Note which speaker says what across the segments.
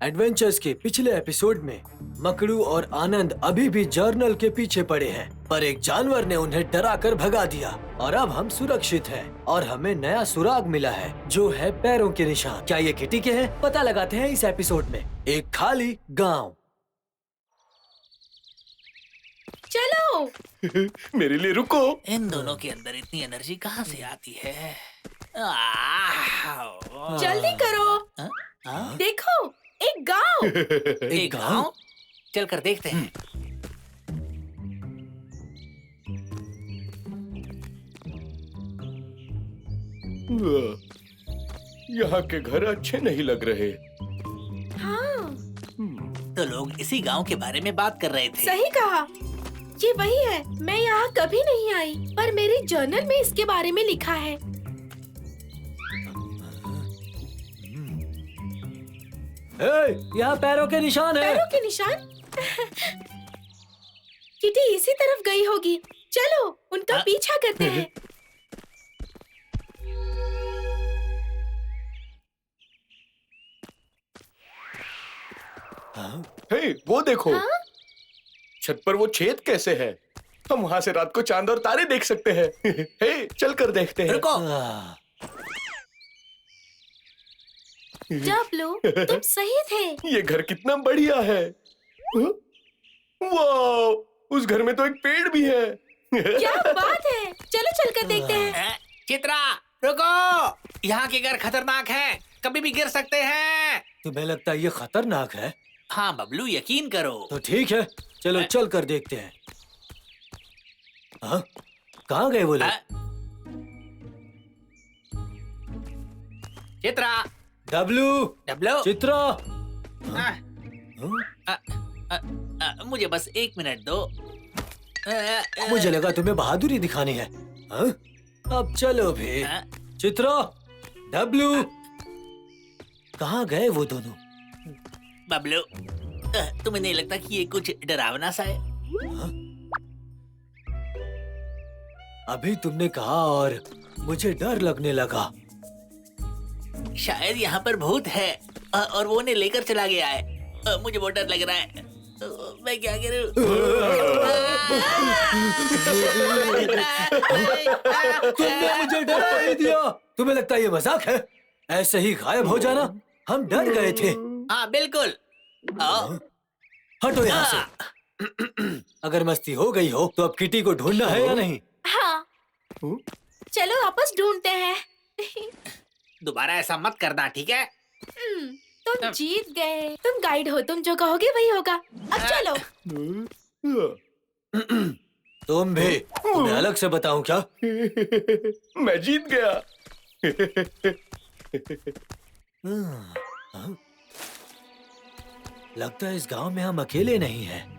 Speaker 1: Adventures के पिछले episode में मकड़ू और आनंद अभी भी जर्नल के पीछे पड़े हैं, पर एक जानवर ने उन्हें डराकर भगा दिया और अब हम सुरक्षित हैं और हमें नया सुराग मिला है जो है पैरों के निशान। क्या ये किटी के हैं? पता लगाते हैं इस एपिसोड में। एक खाली गांव।
Speaker 2: चलो
Speaker 3: मेरे लिए रुको।
Speaker 4: इन दोनों के अंदर इतनी एनर्जी कहाँ से आती है?
Speaker 2: जल्दी करो। देखो, एक गांव।
Speaker 4: एक गांव? चल कर देखते हैं।
Speaker 3: यहाँ के घर अच्छे नहीं लग रहे।
Speaker 2: हाँ,
Speaker 4: तो लोग इसी गांव के बारे में बात कर रहे थे।
Speaker 2: सही कहा। ये वही है। मैं यहाँ कभी नहीं आई, पर मेरे जर्नल में इसके बारे में लिखा है।
Speaker 1: यहाँ पैरों के निशान है।
Speaker 2: पैरों के निशान? किटी इसी तरफ गई होगी। चलो उनका पीछा करते हैं।
Speaker 3: हे, वो देखो।
Speaker 2: हाँ?
Speaker 3: छत पर वो छेद कैसे है? हम वहाँ से रात को चांद और तारे देख सकते हैं। हे, चल कर देखते हैं।
Speaker 4: रुको।
Speaker 2: डब्लू, तुम सही थे।
Speaker 3: ये घर कितना बढ़िया है। वाह, उस घर में तो एक पेड़ भी है।
Speaker 2: क्या बात है। चलो चलकर देखते हैं।
Speaker 4: चित्रा, रुको। यहाँ के घर खतरनाक हैं, कभी भी गिर सकते हैं।
Speaker 1: तुम्हें लगता है ये खतरनाक है?
Speaker 4: हाँ बबलू, यकीन करो।
Speaker 1: तो ठीक है, चलो चल कर देखते हैं। हाँ? कहाँ गए वो लोग?
Speaker 4: Chitra,
Speaker 1: W,
Speaker 4: W,
Speaker 1: Chitra.
Speaker 4: मुझे बस 1 मिनट दो।
Speaker 1: मुझे लगा तुम्हें बहादुरी दिखानी है। हाँ? अब चलो भी। चित्रा, डब्लू, कहाँ गए वो दोनों?
Speaker 4: बबलू, तुम्हें नहीं लगता कि ये कुछ डरावना सा है?
Speaker 1: हाँ? अभी तुमने कहा और मुझे डर लगने लगा।
Speaker 4: शायद यहाँ पर भूत है और वो उन्हें लेकर चला गया है। मुझे बहुत डर लग रहा है। मैं क्या करूं?
Speaker 1: तुमने मुझे डरा ही दिया। तुम्हें लगता है ये मजाक है? ऐसे ही गायब हो जाना? हम डर गए थे।
Speaker 4: हाँ बिल्कुल।
Speaker 1: हटो यहाँ से। अगर मस्ती हो गई हो तो अब किटी को ढूंढना है या नहीं?
Speaker 2: हाँ, चलो वापस ढूंढते हैं।
Speaker 4: दोबारा ऐसा मत करना, ठीक है?
Speaker 2: तुम जीत गए। तुम गाइड हो, तुम जो कहोगे वही होगा। अब चलो।
Speaker 1: तुम भी। तुम्हें अलग से बताऊं क्या?
Speaker 3: मैं जीत गया।
Speaker 1: हाँ? लगता है इस गांव में हम अकेले नहीं हैं।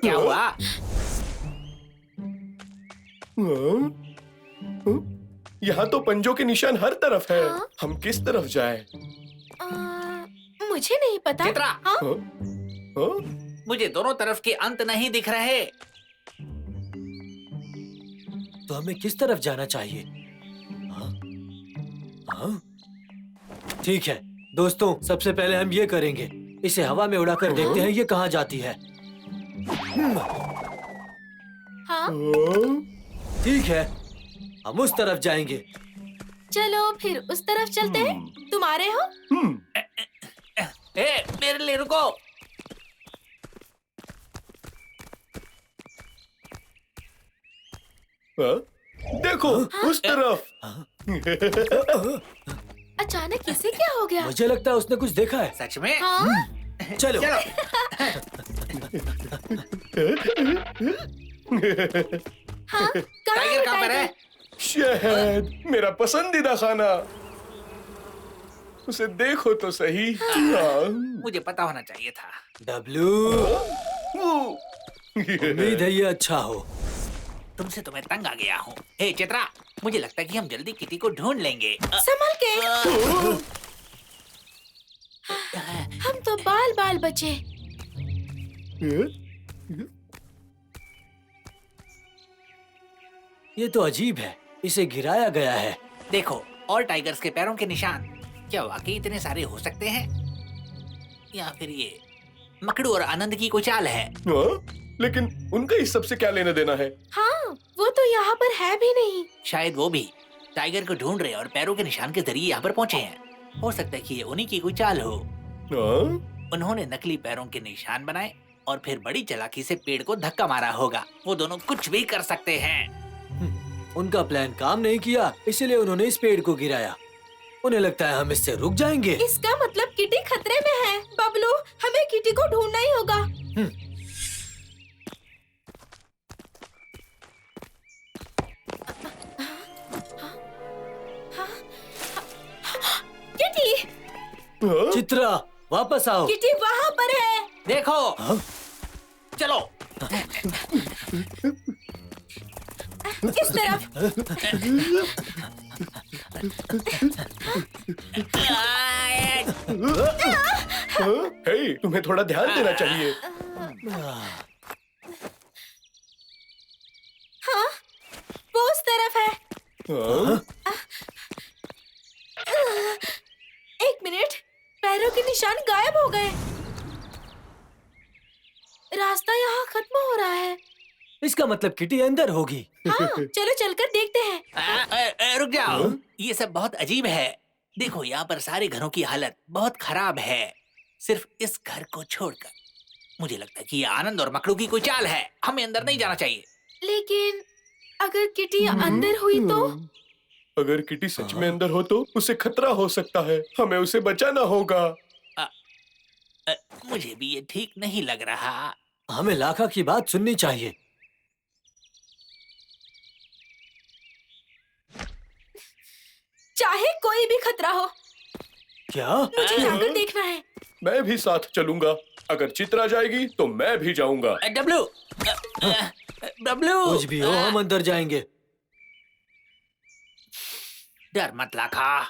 Speaker 4: क्या हुआ?
Speaker 3: यहाँ तो पंजों के निशान हर तरफ है।
Speaker 2: हाँ?
Speaker 3: हम किस तरफ जाएं?
Speaker 2: मुझे नहीं पता।
Speaker 4: चित्रा,
Speaker 2: हाँ?
Speaker 3: हाँ?
Speaker 4: मुझे दोनों तरफ के अंत नहीं दिख रहे।
Speaker 1: तो हमें किस तरफ जाना चाहिए? हाँ? हाँ? ठीक है दोस्तों, सबसे पहले हम ये करेंगे, इसे हवा में उड़ाकर देखते हैं ये कहाँ जाती है।
Speaker 2: हाँ?
Speaker 1: ठीक है, हम उस तरफ जाएंगे।
Speaker 2: चलो फिर उस तरफ चलते हैं। तुम आ रहे हो?
Speaker 4: मेरे लिए रुको।
Speaker 3: देखो, उस तरफ।
Speaker 2: अचानक इसे क्या हो गया?
Speaker 1: मुझे लगता है उसने कुछ देखा है।
Speaker 4: सच में?
Speaker 2: हाँ?
Speaker 1: चलो।
Speaker 4: चलो।
Speaker 2: हाँ?
Speaker 4: टाइगर कहाँ पर है?
Speaker 3: शहद, मेरा पसंदीदा खाना। उसे देखो तो सही। हाँ।
Speaker 4: मुझे पता होना चाहिए था।
Speaker 1: डब्लू, उम्मीद है ये अच्छा हो।
Speaker 4: तुमसे तो मैं तंग आ गया हूँ। हे चित्रा, मुझे लगता है कि हम जल्दी किटी को ढूंढ लेंगे।
Speaker 2: संभल के। हम तो बाल बाल बचे।
Speaker 1: ये तो अजीब है, इसे गिराया गया है।
Speaker 4: देखो, और टाइगर्स के पैरों के निशान। क्या वाकई इतने सारे हो सकते हैं? या फिर ये मकड़ू और आनंद की कोई चाल है?
Speaker 3: लेकिन उनका इस सब से क्या लेना देना है?
Speaker 2: हाँ, वो तो यहाँ पर है भी नहीं।
Speaker 4: शायद वो भी टाइगर को ढूंढ रहे और पैरों के निशान के जरिए यहाँ पर पहुँचे हैं। हो सकता है कि ये उन्हीं की कोई चाल हो। उन्होंने नकली पैरों के निशान बनाए और फिर बड़ी चालाकी से पेड़ को धक्का मारा होगा। वो दोनों कुछ भी कर सकते हैं।
Speaker 1: उनका प्लान काम नहीं किया, इसलिए उन्होंने इस पेड़ को गिराया। उन्हें लगता है हम इससे रुक जाएंगे।
Speaker 2: इसका मतलब किटी खतरे में है। बबलू, हमें किटी को ढूंढना ही होगा। किटी,
Speaker 1: चित्रा, वापस आओ।
Speaker 2: किटी वहाँ पर है।
Speaker 4: देखो, चलो।
Speaker 2: इस तरफ।
Speaker 3: हे, तुम्हें थोड़ा ध्यान देना चाहिए।
Speaker 2: हाँ, वो उस तरफ है। एक मिनट, पैरों के निशान गायब हो गए। रास्ता यहाँ खत्म हो रहा है।
Speaker 1: इसका मतलब किटी अंदर होगी।
Speaker 2: हाँ, चलो चलकर देखते हैं।
Speaker 4: रुक जाओ, ये सब बहुत अजीब है। देखो, यहाँ पर सारे घरों की हालत बहुत खराब है, सिर्फ इस घर को छोड़कर। मुझे लगता है कि ये आनंद और मकड़ू की कोई चाल है। हमें अंदर नहीं जाना चाहिए।
Speaker 2: लेकिन अगर किटी अंदर हुई तो?
Speaker 3: अगर किटी सच में अंदर हो तो उसे खतरा हो सकता है। हमें उसे बचाना होगा।
Speaker 4: मुझे भी ये ठीक नहीं लग रहा।
Speaker 1: हमें लाखा की बात सुननी चाहिए।
Speaker 2: चाहे कोई भी खतरा हो,
Speaker 1: क्या?
Speaker 2: मुझे जाकर देखना है।
Speaker 3: मैं भी साथ चलूंगा। अगर चित्रा जाएगी तो मैं भी जाऊंगा।
Speaker 4: डब्लू, डब्लू,
Speaker 1: कुछ भी हो, हम अंदर जाएंगे।
Speaker 4: डर मत लाखा।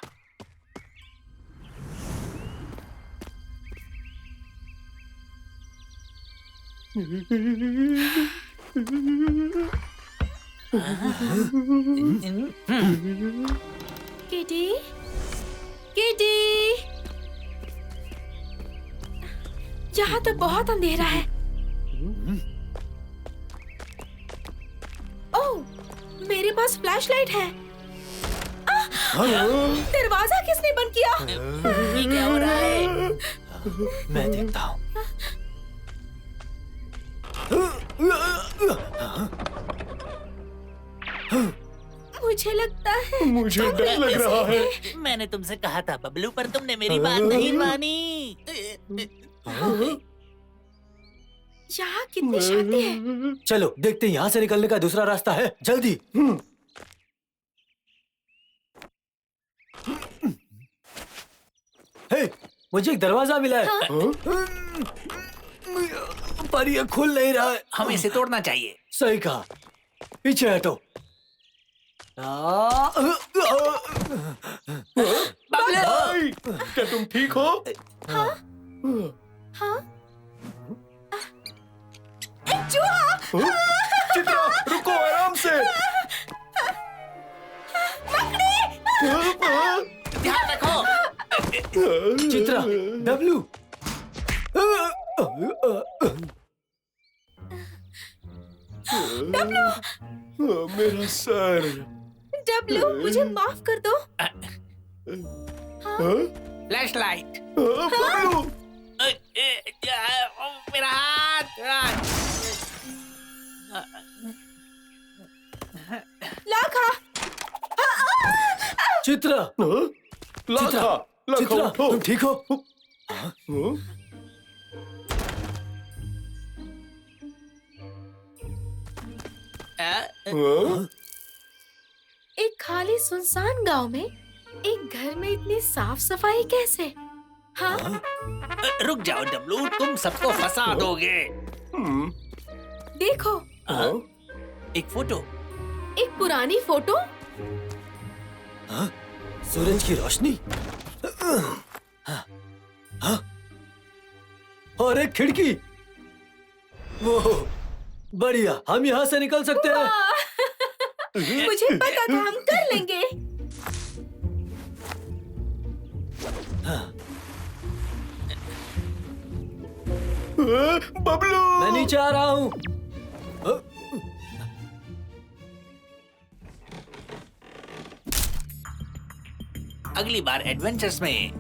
Speaker 2: किटी, किटी, यहाँ तो बहुत अंधेरा है। ओह, मेरे पास फ्लैशलाइट है। दरवाजा किसने बंद किया?
Speaker 4: ये क्या हो रहा है?
Speaker 1: मैं देखता हूँ।
Speaker 2: मुझे लगता है
Speaker 3: मुझे डर लग रहा है।
Speaker 4: मैंने तुमसे कहा था बबलू, पर तुमने मेरी बात नहीं मानी।
Speaker 2: यहाँ कितनी शांति है।
Speaker 1: चलो देखते हैं यहाँ से निकलने का दूसरा रास्ता है। जल्दी। हे, मुझे एक दरवाजा मिला है। पर ये खुल नहीं रहा है।
Speaker 4: हमें इसे तोड़ना चाहिए।
Speaker 1: सही कहा। पीछे हटो।
Speaker 3: भाई, क्या तुम ठीक हो?
Speaker 2: हाँ? एक चूहा!
Speaker 3: चित्रा, रुको, आराम से।
Speaker 4: ध्यान रखो।
Speaker 1: चित्रा, डब्लू।
Speaker 3: मेरा सर।
Speaker 2: डब्लू, मुझे माफ कर दो।
Speaker 4: Flash light.
Speaker 3: बबलू,
Speaker 4: मेरा हाथ।
Speaker 2: लाखा!
Speaker 1: चित्रा,
Speaker 3: लाखा, लाखा
Speaker 1: चित्रा,
Speaker 3: उठो।
Speaker 1: तुम ठीक हो?
Speaker 2: एक खाली सुनसान गांव में एक घर में इतनी साफ सफाई कैसे? हाँ?
Speaker 4: रुक जाओ डब्लू, तुम सबको फंसा दोगे।
Speaker 2: देखो,
Speaker 4: एक फोटो।
Speaker 2: एक पुरानी फोटो।
Speaker 1: हाँ? सूरज की रोशनी। हाँ? और एक खिड़की। वो बढ़िया, हम यहाँ से निकल सकते हैं।
Speaker 2: मुझे पता था हम कर लेंगे।
Speaker 3: बबलू,
Speaker 1: मैं नीचे आ रहा हूँ।
Speaker 4: अगली बार एडवेंचर्स में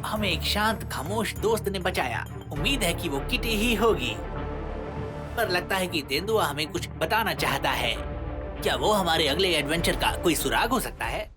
Speaker 4: हमें एक शांत खामोश दोस्त ने बचाया। उम्मीद है कि वो किटी ही होगी, पर लगता है कि तेंदुआ हमें कुछ बताना चाहता है। क्या वो हमारे अगले एडवेंचर का कोई सुराग हो सकता है?